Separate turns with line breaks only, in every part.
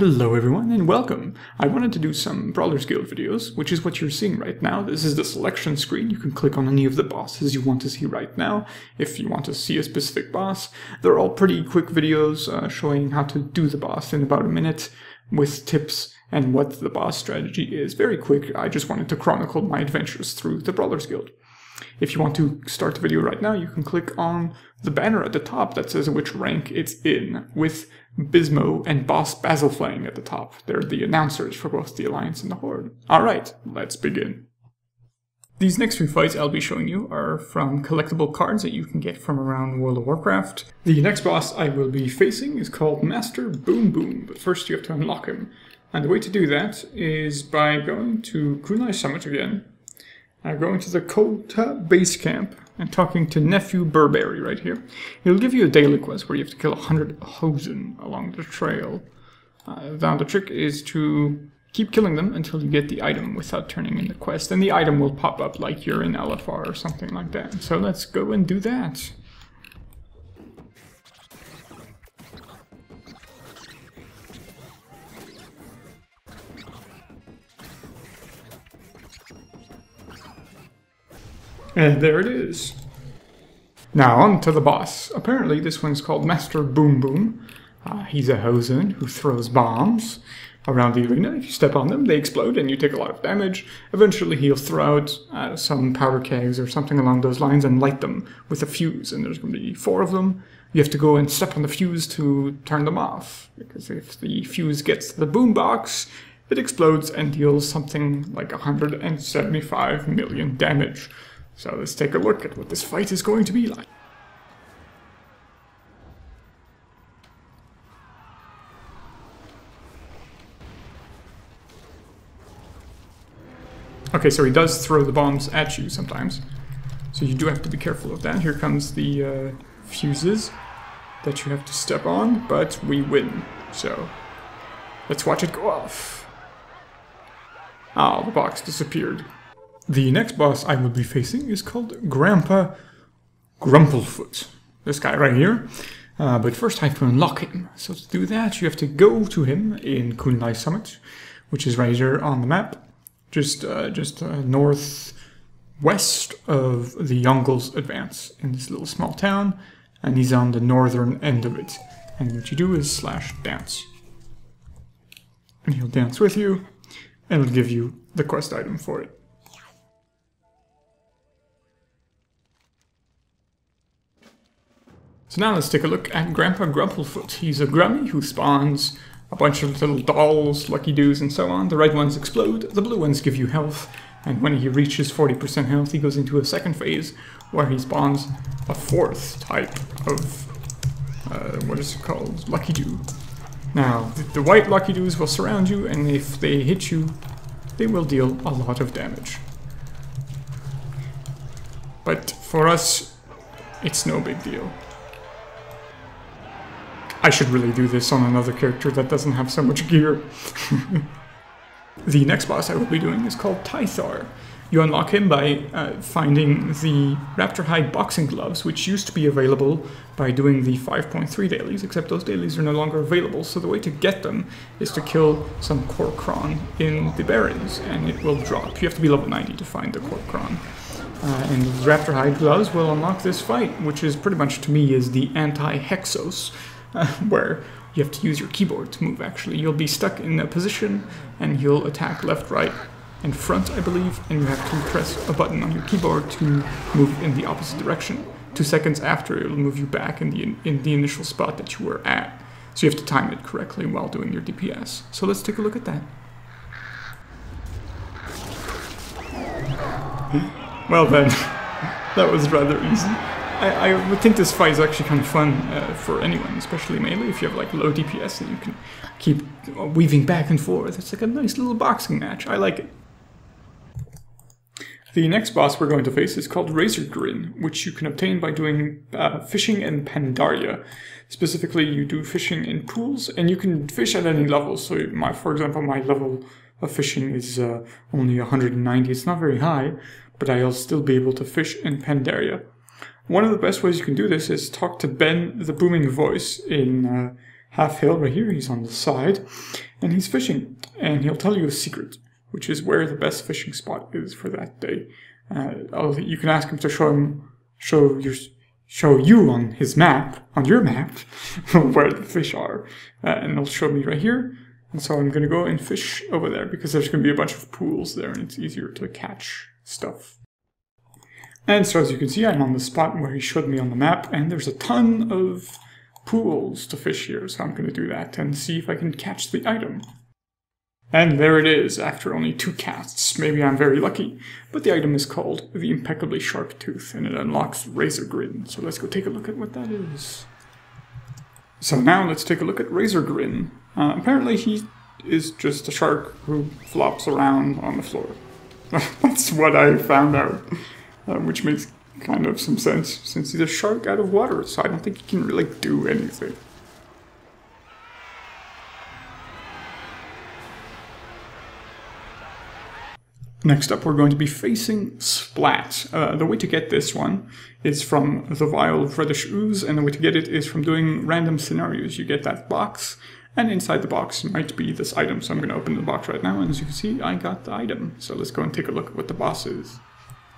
Hello everyone and welcome! I wanted to do some Brawler's Guild videos, which is what you're seeing right now. This is the selection screen. You can click on any of the bosses you want to see right now if you want to see a specific boss. They're all pretty quick videos showing how to do the boss in about a minute with tips and what the boss strategy is. Very quick. I just wanted to chronicle my adventures through the Brawler's Guild. If you want to start the video right now, you can click on the banner at the top that says which rank it's in, with Bismo and Boss Basil flying at the top. They're the announcers for both the Alliance and the Horde. Alright, let's begin. These next few fights I'll be showing you are from collectible cards that you can get from around World of Warcraft. The next boss I will be facing is called Master Boom Boom, but first you have to unlock him. And the way to do that is by going to Kunai Summit again, going to the Kota base camp and talking to Nephew Burberry right here. He'll give you a daily quest where you have to kill 100 Hosen along the trail. Now the trick is to keep killing them until you get the item without turning in the quest, and the item will pop up like you're in LFR or something like that. So let's go and do that. And there it is. Now on to the boss. Apparently this one's called Master Boom Boom. He's a Hosen who throws bombs around the arena. If you step on them, they explode and you take a lot of damage. Eventually he'll throw out some powder kegs or something along those lines and light them with a fuse. And there's going to be 4 of them. You have to go and step on the fuse to turn them off, because if the fuse gets to the boombox, it explodes and deals something like 175 million damage. So let's take a look at what this fight is going to be like. Okay, so he does throw the bombs at you sometimes. So you do have to be careful of that. Here comes the fuses that you have to step on, but we win. So let's watch it go off. Ah, the box disappeared. The next boss I will be facing is called Grandpa Grumplefoot. This guy right here. But first I have to unlock him. So to do that, you have to go to him in Kunai Summit, which is right here on the map. Just northwest of the Yongl's Advance in this little small town. And he's on the northern end of it. And what you do is /dance. And he'll dance with you, and it'll give you the quest item for it. So now let's take a look at Grandpa Grumplefoot. He's a Grummy who spawns a bunch of little dolls, Lucky Doos, and so on. The red ones explode, the blue ones give you health, and when he reaches 40% health, he goes into a second phase where he spawns a 4th type of, what is it called? Lucky Doo. Now, the white Lucky Doos will surround you, and if they hit you, they will deal a lot of damage. But for us, it's no big deal. I should really do this on another character that doesn't have so much gear. The next boss I will be doing is called Tythar. You unlock him by finding the Raptor Hide boxing gloves, which used to be available by doing the 5.3 dailies, except those dailies are no longer available. So the way to get them is to kill some Korkron in the Barrens, and it will drop. You have to be level 90 to find the Korkron. And the Raptor Hide gloves will unlock this fight, which is pretty much, to me, is the anti-Hexos. Where you have to use your keyboard to move, actually. You'll be stuck in a position, and you'll attack left, right, and front, I believe, and you have to press a button on your keyboard to move in the opposite direction. 2 seconds after, it'll move you back in the initial spot that you were at. So you have to time it correctly while doing your DPS. So let's take a look at that. Well then, that was rather easy. I would think this fight is actually kind of fun for anyone, especially melee, if you have like low DPS and you can keep weaving back and forth. It's like a nice little boxing match. I like it. The next boss we're going to face is called Razor Grin, which you can obtain by doing fishing in Pandaria. Specifically, you do fishing in pools, and you can fish at any level. So, for example, my level of fishing is only 190. It's not very high, but I'll still be able to fish in Pandaria. One of the best ways you can do this is talk to Ben, the booming voice, in half hill right here. He's on the side, and he's fishing. And he'll tell you a secret, which is where the best fishing spot is for that day. You can ask him to show you on his map, on your map, where the fish are, and he'll show me right here. And so I'm going to go and fish over there because there's going to be a bunch of pools there, and it's easier to catch stuff. And so as you can see, I'm on the spot where he showed me on the map, and there's a ton of pools to fish here, so I'm going to do that and see if I can catch the item. And there it is, after only 2 casts. Maybe I'm very lucky, but the item is called the Impeccably Sharp Tooth, and it unlocks Razor Grin, so let's go take a look at what that is. So now let's take a look at Razor Grin. Apparently he is just a shark who flops around on the floor. That's what I found out. Which makes kind of some sense, since he's a shark out of water, so I don't think he can really do anything. Next up, we're going to be facing Splat. The way to get this one is from the vial of reddish ooze, and the way to get it is from doing random scenarios. You get that box, and inside the box might be this item. So I'm going to open the box right now, and as you can see, I got the item. So let's go and take a look at what the boss is.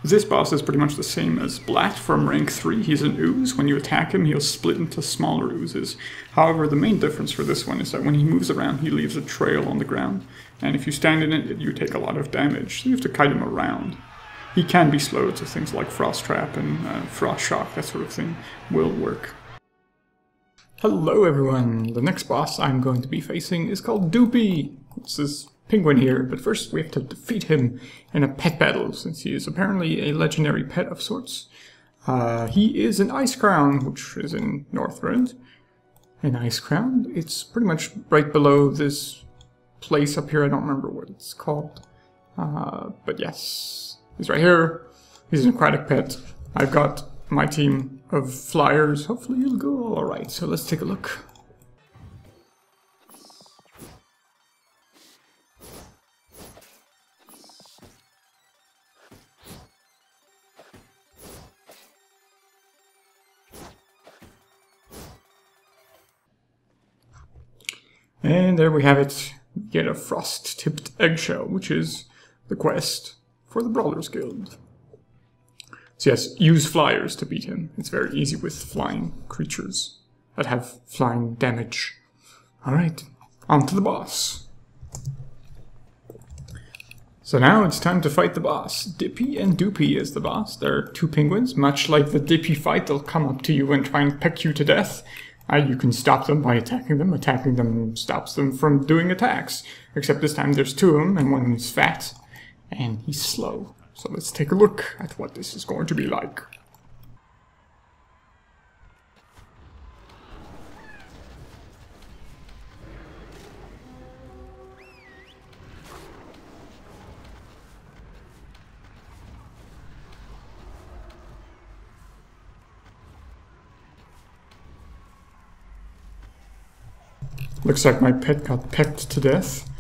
This boss is pretty much the same as Splat from rank 3. He's an ooze. When you attack him, he'll split into smaller oozes. However, the main difference for this one is that when he moves around, he leaves a trail on the ground. And if you stand in it, you take a lot of damage. So you have to kite him around. He can be slowed, so things like Frost Trap and Frost Shock, that sort of thing, will work. Hello everyone! The next boss I'm going to be facing is called Doopy. It's this penguin here, but first we have to defeat him in a pet battle, since he is apparently a legendary pet of sorts. He is an Ice Crown, which is in Northrend. An Ice Crown, it's pretty much right below this place up here. I don't remember what it's called. But yes, he's right here. He's an aquatic pet. I've got my team of flyers. Hopefully you'll go alright, so let's take a look. And there we have it. Get a frost-tipped eggshell, which is the quest for the Brawlers Guild. So yes, use flyers to beat him. It's very easy with flying creatures that have flying damage. Alright, on to the boss. So now it's time to fight the boss. Dippy and Doopy is the boss. They're 2 penguins. Much like the Dippy fight, they'll come up to you and try and peck you to death. You can stop them by attacking them. Attacking them stops them from doing attacks. Except this time there's 2 of them, and one is fat, and he's slow. So let's take a look at what this is going to be like. Looks like my pet got pecked to death.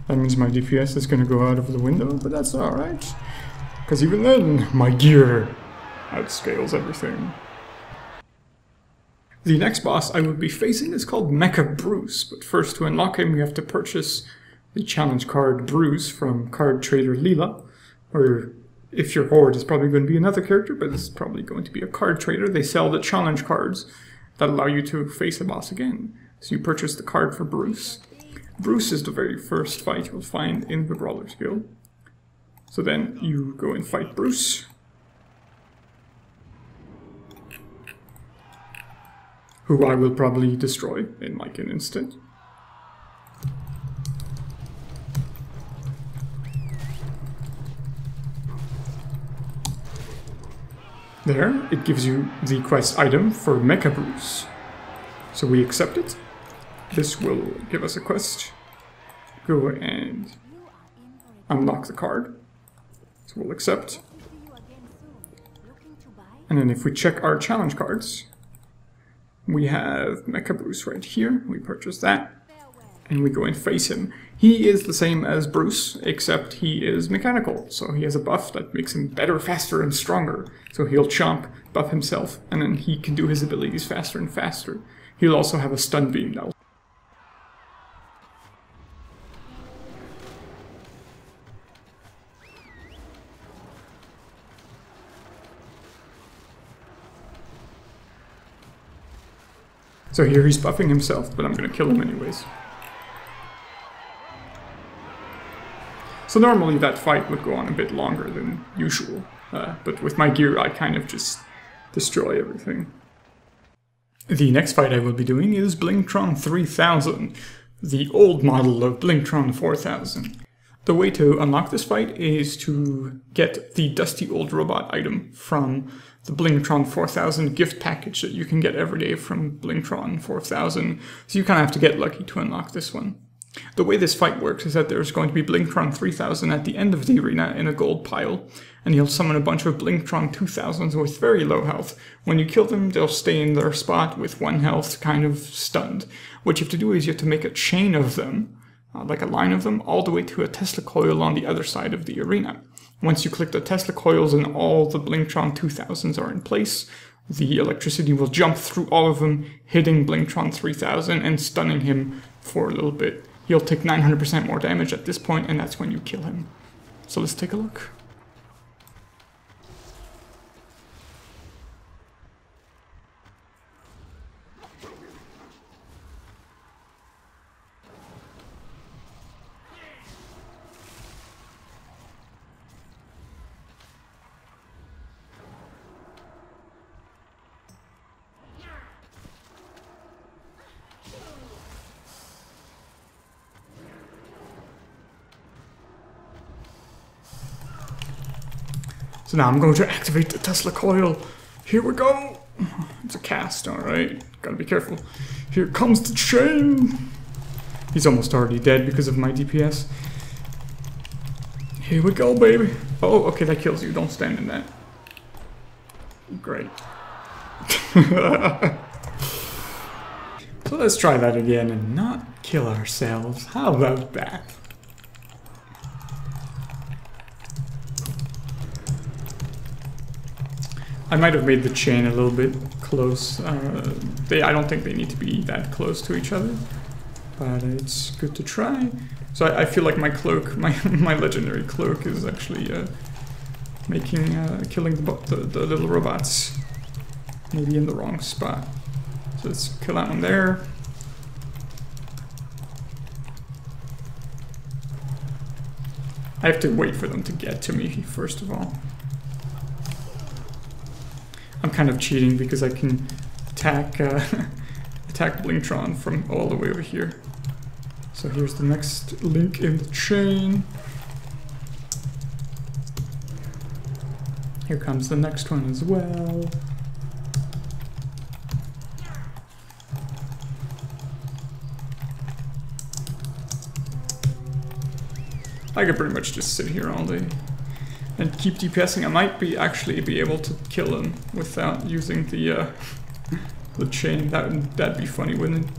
That means my DPS is going to go out of the window, but that's alright. Because even then, my gear outscales everything. The next boss I will be facing is called Mecha-Bruce, but first to unlock him you have to purchase the challenge card Bruce from card trader Leela. Or if your horde is probably going to be another character, but this is probably going to be a card trader. They sell the challenge cards that allow you to face a boss again. So you purchase the card for Bruce. Bruce is the very first fight you'll find in the Brawlers Guild. So then you go and fight Bruce, who I will probably destroy in like an instant. There, it gives you the quest item for Mecha-Bruce. So we accept it. This will give us a quest. Go and unlock the card. So we'll accept. And then if we check our challenge cards, we have Mecha-Bruce right here. We purchase that. And we go and face him. He is the same as Bruce, except he is mechanical. So he has a buff that makes him better, faster, and stronger. So he'll chomp, buff himself, and then he can do his abilities faster and faster. He'll also have a stun beam now. So here he's buffing himself, but I'm gonna kill him anyways. So normally that fight would go on a bit longer than usual, but with my gear I kind of just destroy everything. The next fight I will be doing is Blingtron 3000, the old model of Blingtron 4000. The way to unlock this fight is to get the Dusty Old Robot item from the Blingtron 4000 gift package that you can get every day from Blingtron 4000, so you kind of have to get lucky to unlock this one. The way this fight works is that there's going to be Blingtron 3000 at the end of the arena in a gold pile, and you'll summon a bunch of Blingtron 2000s with very low health. When you kill them, they'll stay in their spot with 1 health, kind of stunned. What you have to do is you have to make a chain of them, like a line of them, all the way to a Tesla coil on the other side of the arena. Once you click the Tesla coils and all the Blingtron 2000s are in place, the electricity will jump through all of them, hitting Blingtron 3000 and stunning him for a little bit. He'll take 900% more damage at this point, and that's when you kill him. So let's take a look. So now I'm going to activate the Tesla coil. Here we go. It's a cast, alright. Gotta be careful. Here comes the chain. He's almost already dead because of my DPS. Here we go, baby. Oh, okay, that kills you. Don't stand in that. Great. So let's try that again and not kill ourselves. How about that? I might have made the chain a little bit close. I don't think they need to be that close to each other, but it's good to try. So I feel like my cloak, my legendary cloak, is actually killing the little robots, maybe in the wrong spot. So let's kill that one there. I have to wait for them to get to me first of all. I'm kind of cheating because I can attack Blingtron from all the way over here. So here's the next link in the chain. Here comes the next one as well. I could pretty much just sit here all day and keep DPSing. I might actually be able to kill him without using the chain. That'd be funny, wouldn't it?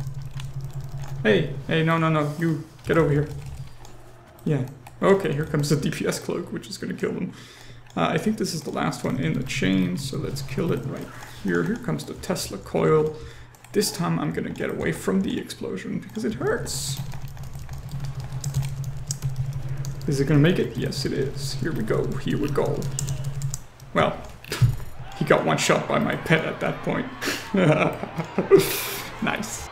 Hey, no, you get over here. Yeah. Okay, here comes the DPS cloak, which is gonna kill him. I think this is the last one in the chain, so let's kill it right here. Here comes the Tesla coil. This time I'm gonna get away from the explosion because it hurts. Is it gonna make it? Yes, it is. Here we go. Here we go. Well, he got one shot by my pet at that point. Nice.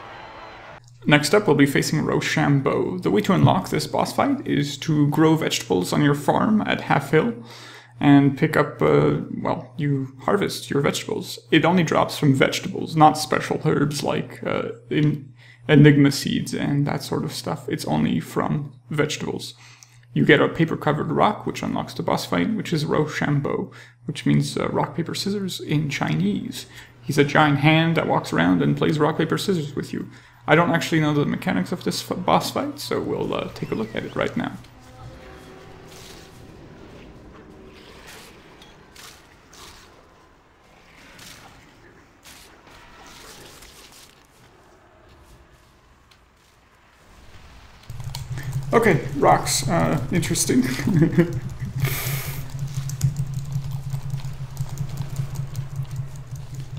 Next up, we'll be facing Ro-Shambo. The way to unlock this boss fight is to grow vegetables on your farm at Half Hill and pick up, well, you harvest your vegetables. It only drops from vegetables, not special herbs like Enigma seeds and that sort of stuff. It's only from vegetables. You get a paper-covered rock, which unlocks the boss fight, which is Ro-Shambo, which means rock, paper, scissors in Chinese. He's a giant hand that walks around and plays rock, paper, scissors with you. I don't actually know the mechanics of this boss fight, so we'll take a look at it right now. Okay, rocks. Interesting.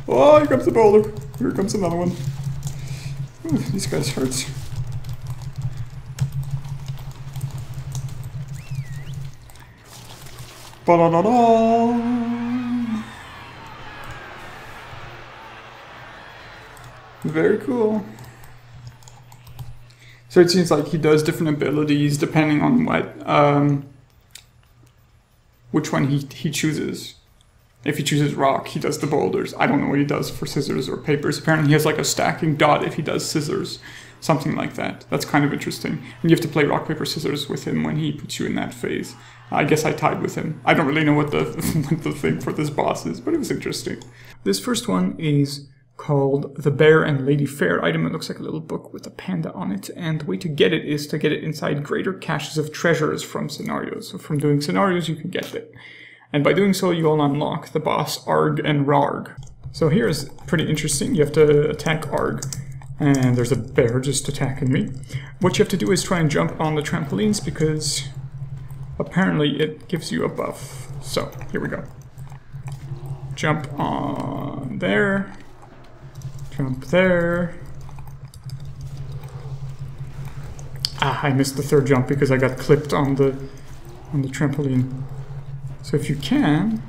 Oh, here comes the boulder. Here comes another one. Ooh, these guys hurt. Ba-da-da-da! Very cool. So it seems like he does different abilities depending on what, which one he chooses. If he chooses rock, he does the boulders. I don't know what he does for scissors or papers. Apparently he has like a stacking dot if he does scissors. Something like that. That's kind of interesting. And you have to play rock, paper, scissors with him when he puts you in that phase. I guess I tied with him. I don't really know what the, what the thing for this boss is, but it was interesting. This first one is called the Bear and Lady Fair item. It looks like a little book with a panda on it. And the way to get it is to get it inside greater caches of treasures from scenarios. So from doing scenarios, you can get it. And by doing so, you will unlock the boss Arg and Rarg. So here's pretty interesting. You have to attack Arg. And there's a bear just attacking me. What you have to do is try and jump on the trampolines because apparently it gives you a buff. So, here we go. Jump on there. Jump there. Ah, I missed the third jump because I got clipped on the trampoline. So if you can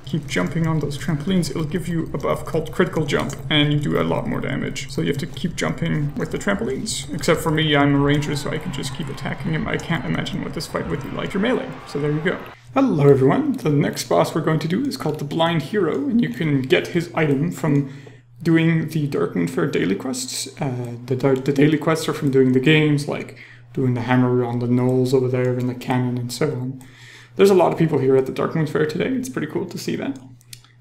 keep jumping on those trampolines, it'll give you a buff called critical jump, and you do a lot more damage. So you have to keep jumping with the trampolines. Except for me, I'm a ranger, so I can just keep attacking him. I can't imagine what this fight would be like. You're melee, so there you go. Hello everyone, the next boss we're going to do is called the Blind Hero, and you can get his item from doing the Darkmoon Fair daily quests. The daily quests are from doing the games, like doing the hammer on the knolls over there and the cannon and so on. There's a lot of people here at the Darkmoon Fair today. It's pretty cool to see that.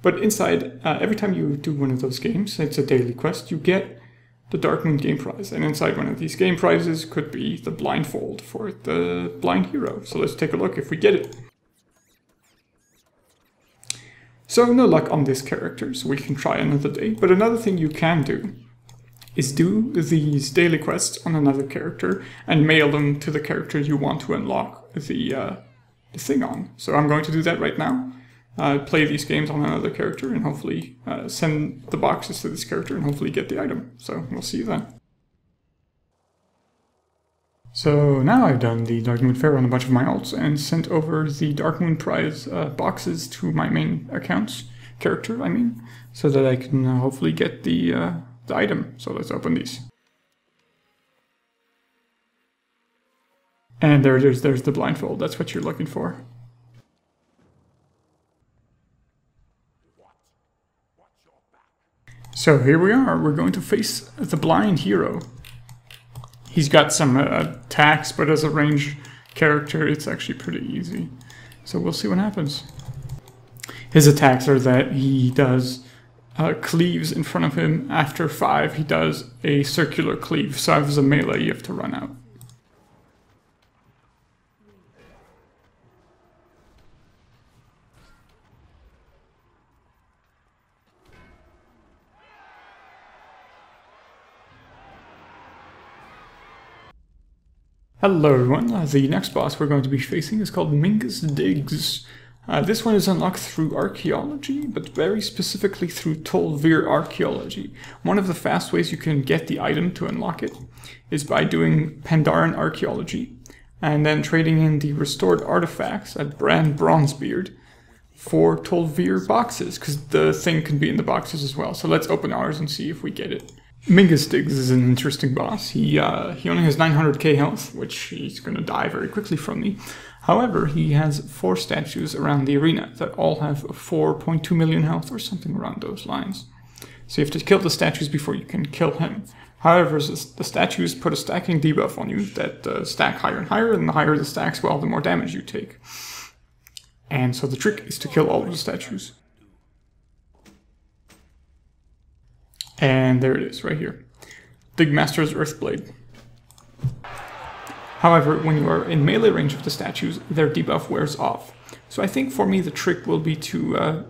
But inside, every time you do one of those games, it's a daily quest, you get the Darkmoon game prize. And inside one of these game prizes could be the blindfold for the Blind Hero. So let's take a look if we get it. So no luck on this character, so we can try another day. But another thing you can do is do these daily quests on another character and mail them to the character you want to unlock the thing on. So I'm going to do that right now. Play these games on another character and hopefully send the boxes to this character and hopefully get the item. So we'll see you then. So now I've done the Darkmoon Fair on a bunch of my alts and sent over the Darkmoon prize boxes to my main account's character, I mean, so that I can hopefully get the item. So let's open these. And there's the blindfold. That's what you're looking for. So here we are. We're going to face the Blind Hero. He's got some attacks, but as a range character, it's actually pretty easy. So we'll see what happens. His attacks are that he does cleaves in front of him. After 5, he does a circular cleave. So as a melee, you have to run out. Hello everyone, the next boss we're going to be facing is called Mingus Diggs. This one is unlocked through archaeology, but very specifically through Tolvir archaeology. One of the fast ways you can get the item to unlock it is by doing Pandaren archaeology, and then trading in the restored artifacts at Bran Bronzebeard for Tolvir boxes, because the thing can be in the boxes as well. So let's open ours and see if we get it. Mingus Diggs is an interesting boss. He only has 900k health, which he's going to die very quickly from me. However, he has 4 statues around the arena that all have 4.2 million health or something around those lines. So you have to kill the statues before you can kill him. However, the statues put a stacking debuff on you that stack higher and higher, and the higher the stacks, well, the more damage you take. And so the trick is to kill all of the statues. And there it is, right here. Digmaster's Earthblade. However, when you are in melee range of the statues, their debuff wears off. So I think for me the trick will be to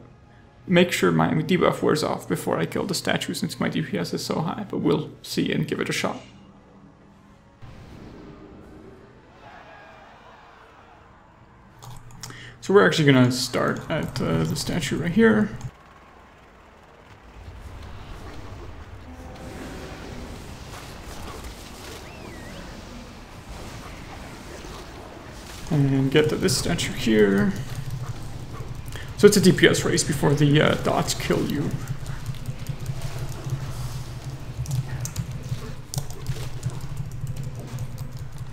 make sure my debuff wears off before I kill the statue, since my DPS is so high, but we'll see and give it a shot. So we're actually going to start at the statue right here. And get to this statue here. So it's a DPS race before the dots kill you.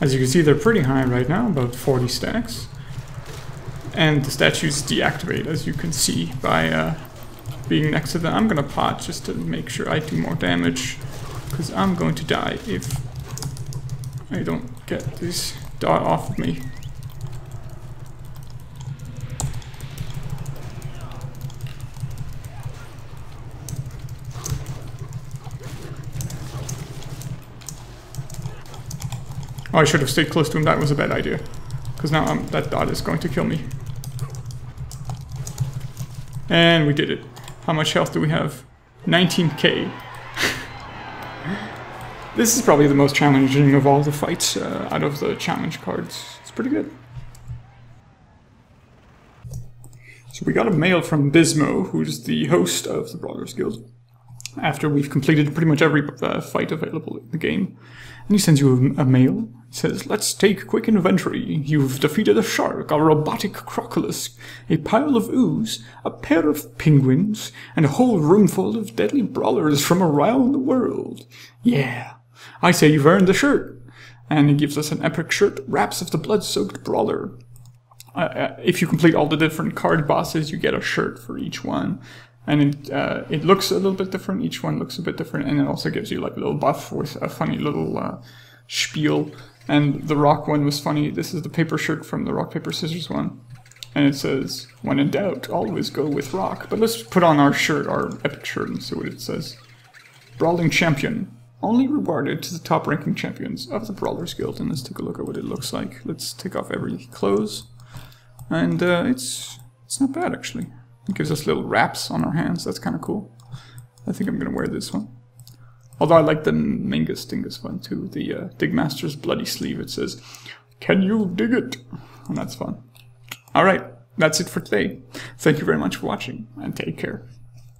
As you can see, they're pretty high right now, about 40 stacks. And the statues deactivate, as you can see, by being next to them. I'm gonna pot just to make sure I do more damage, because I'm going to die if I don't get this dot off of me. Oh, I should have stayed close to him. That was a bad idea. Because now that dot is going to kill me. And we did it. How much health do we have? 19k. This is probably the most challenging of all the fights out of the challenge cards. It's pretty good. So we got a mail from Bismo, who's the host of the Brawlers Guild, after we've completed pretty much every fight available in the game. And he sends you a mail. It says, let's take quick inventory. You've defeated a shark, a robotic crocodile, a pile of ooze, a pair of penguins, and a whole room full of deadly brawlers from around the world. Yeah, I say you've earned the shirt. And he gives us an epic shirt, Wraps of the Blood-Soaked Brawler. If you complete all the different card bosses, you get a shirt for each one. And it looks a little bit different. Each one looks a bit different. And it also gives you like a little buff with a funny little spiel. And the rock one was funny. This is the paper shirt from the rock, paper, scissors one. And it says, when in doubt, always go with rock. But let's put on our shirt, our epic shirt, and see what it says. Brawling Champion. Only rewarded to the top ranking champions of the Brawlers Guild. And let's take a look at what it looks like. Let's take off every clothes. And it's not bad, actually. It gives us little wraps on our hands. That's kind of cool. I think I'm going to wear this one. Although I like the Mingus Dingus one too. The Digmaster's Bloody Sleeve. It says, can you dig it? And that's fun. Alright, that's it for today. Thank you very much for watching, and take care.